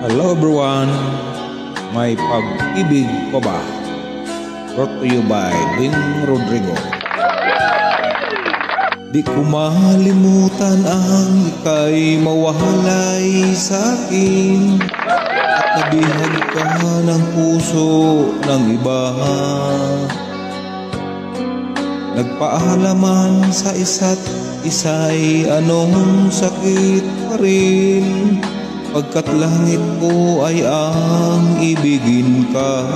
Hello everyone, may pag-ibig ko ba? Brought to you by Ding Rodrigo. Di ko malimutan ang ika'y mawalay sa'kin at nabihag ka ng puso ng iba. Nagpaalaman sa isa't isa'y anong sakit pa rin, pagkat langit ko ay ang ibigin ka.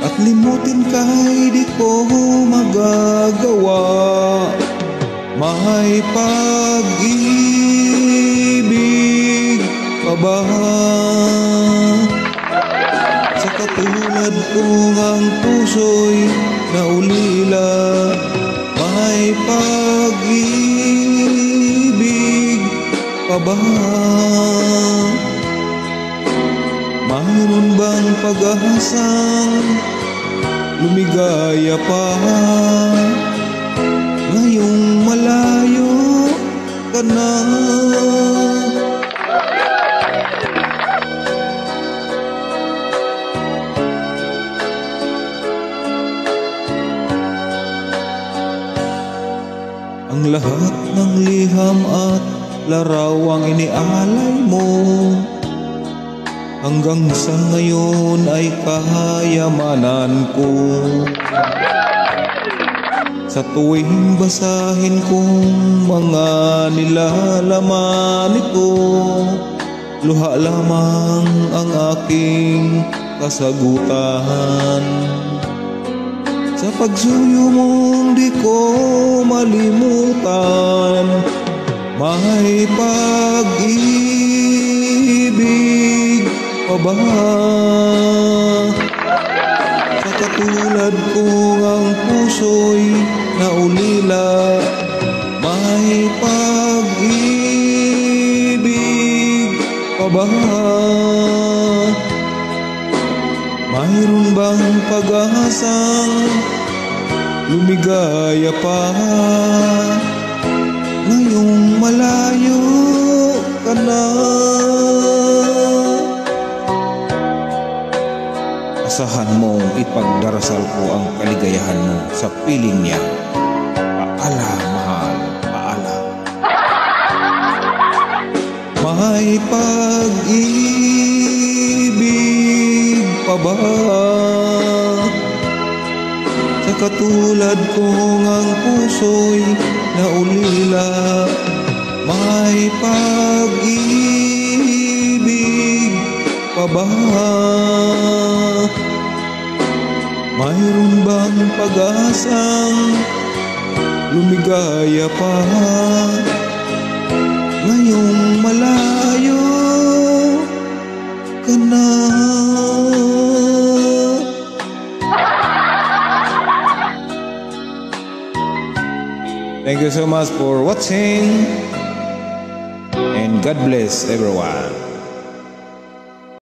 At limutin ka'y di ko magagawa. May pag-ibig pa ba sa katulad kong ang puso'y naulila? May pag-ibig pa ba? Mayroon bang pag-asang lumigaya pa ngayong malayo ka na? Ang lahat ng liham at larawang inialay mo, hanggang sa ngayon ay kayamanan ko. Sa tuwing basahin kong mga nilalaman nito, luha lamang ang aking kasagutan. Sa pagsuyo mong di ko malimutan, may pag-ibig pa ba sa katulad kong ang puso'y naulila? May pag-ibig pa ba? Mayroon bang pag-asang lumigaya pa ngayong malayo ka na? Asahan mong ipagdarasal ko ang kaligayahan mo sa piling niya. Paalam, mahal, paalam. May pag-ibig pa ba sa katulad kong ang puso'y naulila? May pag-ibig pa ba? Mayroon bang pag-asang lumigaya pa ngayong malayo ka na? Thank you so much for watching, and God bless everyone.